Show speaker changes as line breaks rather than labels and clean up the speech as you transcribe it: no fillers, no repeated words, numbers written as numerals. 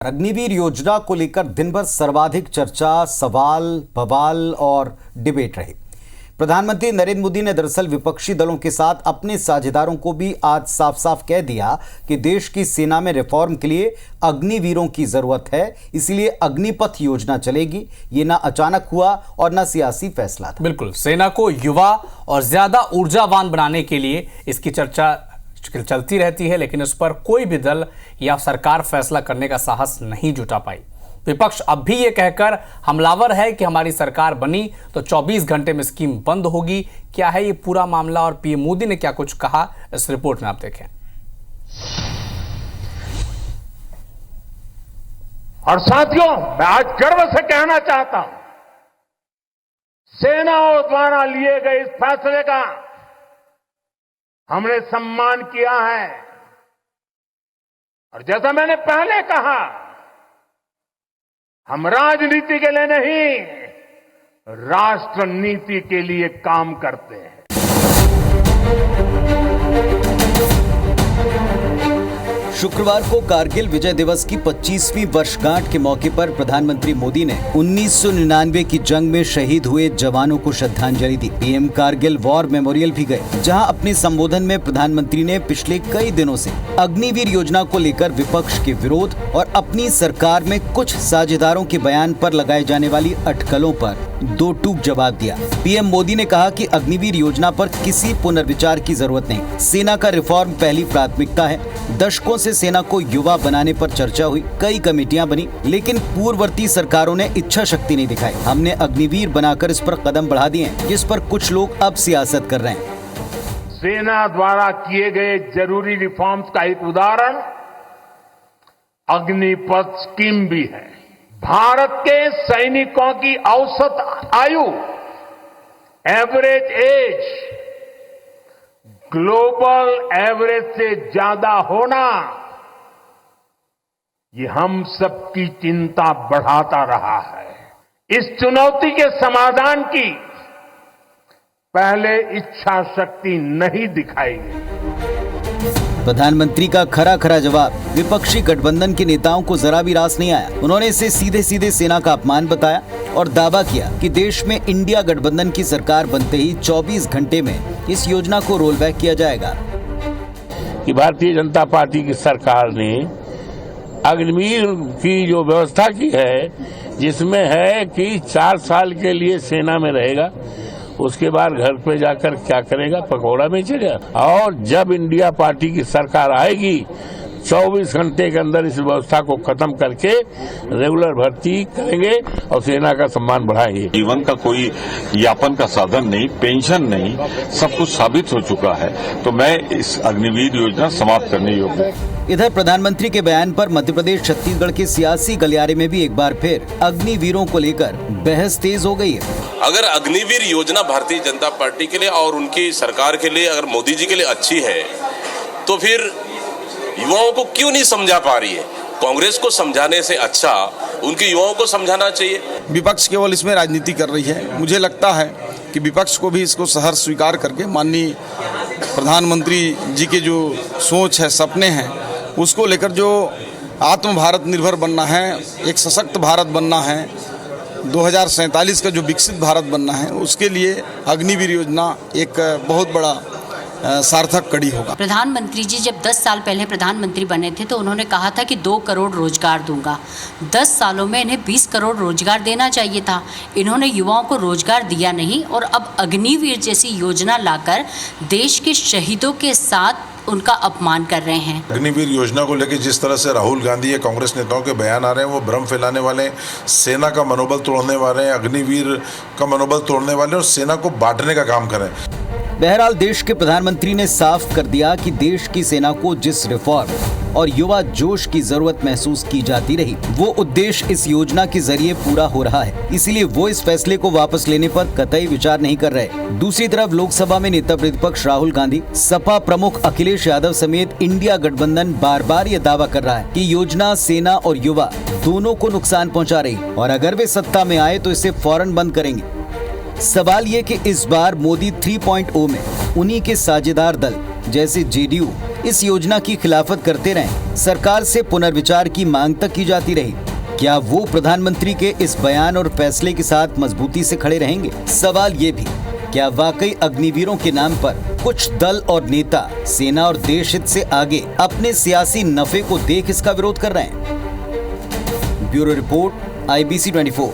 अग्निवीर योजना को लेकर दिन भर सर्वाधिक चर्चा, सवाल, बवाल और डिबेट रही। प्रधानमंत्री नरेंद्र मोदी ने दरअसल विपक्षी दलों के साथ अपने साझेदारों को भी आज साफ साफ कह दिया कि देश की सेना में रिफॉर्म के लिए अग्निवीरों की जरूरत है, इसीलिए अग्निपथ योजना चलेगी। ये ना अचानक हुआ और ना सियासी फैसला था।
बिल्कुल, सेना को युवा और ज्यादा ऊर्जावान बनाने के लिए इसकी चर्चा चलती रहती है, लेकिन इस पर कोई भी दल या सरकार फैसला करने का साहस नहीं जुटा पाई। विपक्ष अब भी ये कहकर हमलावर है कि हमारी सरकार बनी तो 24 घंटे में स्कीम बंद होगी। क्या है ये पूरा मामला और पीएम मोदी ने क्या कुछ कहा, इस रिपोर्ट में आप देखें।
और साथियों, मैं आज गर्व से कहना चाहता हूं, सेनाओं द्वारा लिए गए इस फैसले का हमने सम्मान किया है। और जैसा मैंने पहले कहा, हम राजनीति के लिए नहीं, राष्ट्र नीति के लिए काम करते हैं।
शुक्रवार को कारगिल विजय दिवस की 25वीं वर्षगांठ के मौके पर प्रधानमंत्री मोदी ने 1999 की जंग में शहीद हुए जवानों को श्रद्धांजलि दी। पीएम कारगिल वॉर मेमोरियल भी गए, जहां अपने संबोधन में प्रधानमंत्री ने पिछले कई दिनों से अग्निवीर योजना को लेकर विपक्ष के विरोध और अपनी सरकार में कुछ साझेदारों के बयान पर लगाए जाने वाली अटकलों पर दो टूक जवाब दिया। पीएम मोदी ने कहा कि अग्निवीर योजना पर किसी पुनर्विचार की जरूरत नहीं, सेना का रिफॉर्म पहली प्राथमिकता है। दशकों से सेना को युवा बनाने पर चर्चा हुई, कई कमेटियां बनी, लेकिन पूर्ववर्ती सरकारों ने इच्छा शक्ति नहीं दिखाई। हमने अग्निवीर बनाकर इस पर कदम बढ़ा दिए हैं, जिस पर कुछ लोग अब सियासत कर रहे हैं।
सेना द्वारा किए गए जरूरी रिफॉर्म्स का एक उदाहरण अग्निपथ स्कीम भी है। भारत के सैनिकों की औसत आयु, एवरेज एज, ग्लोबल एवरेज से ज्यादा होना, ये हम सबकी चिंता बढ़ाता रहा है। इस चुनौती के समाधान की पहले इच्छा शक्ति नहीं दिखाई गई।
प्रधानमंत्री का खरा खरा जवाब विपक्षी गठबंधन के नेताओं को जरा भी रास नहीं आया। उन्होंने इसे सीधे सीधे सेना का अपमान बताया और दावा किया कि देश में इंडिया गठबंधन की सरकार बनते ही 24 घंटे में इस योजना को रोल बैक किया जाएगा।
कि भारतीय जनता पार्टी की सरकार ने अग्निवीर की जो व्यवस्था की है, जिसमें है कि 4 साल के लिए सेना में रहेगा, उसके बाद घर पे जाकर क्या करेगा, पकौड़ा बेचेगा। और जब इंडिया पार्टी की सरकार आएगी, 24 घंटे के अंदर इस व्यवस्था को खत्म करके रेगुलर भर्ती करेंगे और सेना का सम्मान बढ़ाएंगे।
जीवन का कोई यापन का साधन नहीं, पेंशन नहीं, सब कुछ साबित हो चुका है, तो मैं इस अग्निवीर योजना समाप्त करने योग्य हूँ।
इधर प्रधानमंत्री के बयान पर मध्य प्रदेश छत्तीसगढ़ के सियासी गलियारे में भी एक बार फिर अग्निवीरों को लेकर बहस तेज हो गई है।
अगर अग्निवीर योजना भारतीय जनता पार्टी के लिए और उनकी सरकार के लिए, अगर मोदी जी के लिए अच्छी है, तो फिर युवाओं को क्यों नहीं समझा पा रही है? कांग्रेस को समझाने से अच्छा उनके युवाओं को समझाना चाहिए।
विपक्ष केवल इसमें राजनीति कर रही है। मुझे लगता है कि विपक्ष को भी इसको सहर्ष स्वीकार करके माननीय प्रधानमंत्री जी के जो सोच है, सपने हैं, उसको लेकर जो आत्म भारत निर्भर बनना है, एक सशक्त भारत बनना है, 2047 का जो विकसित भारत बनना है, उसके लिए अग्निवीर योजना एक बहुत बड़ा सार्थक कड़ी होगा।
प्रधानमंत्री जी जब 10 साल पहले प्रधानमंत्री बने थे तो उन्होंने कहा था कि 2 करोड़ रोजगार दूंगा। 10 सालों में इन्हें 20 करोड़ रोजगार देना चाहिए था। इन्होंने युवाओं को रोजगार दिया नहीं और अब अग्निवीर जैसी योजना लाकर देश के शहीदों के साथ उनका अपमान कर रहे हैं।
अग्निवीर योजना को लेकर जिस तरह से राहुल गांधी या कांग्रेस नेताओं के बयान आ रहे हैं, वो भ्रम फैलाने वाले, सेना का मनोबल तोड़ने वाले, अग्निवीर का मनोबल तोड़ने वाले और सेना को बांटने का काम कर रहे हैं।
बहरहाल देश के प्रधानमंत्री ने साफ कर दिया कि देश की सेना को जिस रिफॉर्म और युवा जोश की जरूरत महसूस की जाती रही, वो उद्देश्य इस योजना के जरिए पूरा हो रहा है। इसलिए वो इस फैसले को वापस लेने पर कतई विचार नहीं कर रहे। दूसरी तरफ लोकसभा में नेता प्रतिपक्ष राहुल गांधी, सपा प्रमुख अखिलेश यादव समेत इंडिया गठबंधन बार बार ये दावा कर रहा है कि योजना सेना और युवा दोनों को नुकसान पहुँचा रही और अगर वे सत्ता में आए तो इसे फौरन बंद करेंगे। सवाल ये कि इस बार मोदी 3.0 में उन्हीं के साझेदार दल जैसे जेडीयू इस योजना की खिलाफत करते रहे, सरकार से पुनर्विचार की मांग तक की जाती रही। क्या वो प्रधानमंत्री के इस बयान और फैसले के साथ मजबूती से खड़े रहेंगे? सवाल ये भी, क्या वाकई अग्निवीरों के नाम पर कुछ दल और नेता सेना और देश हित से आगे अपने सियासी नफे को देख इसका विरोध कर रहे हैं? Bureau report, IBC 24।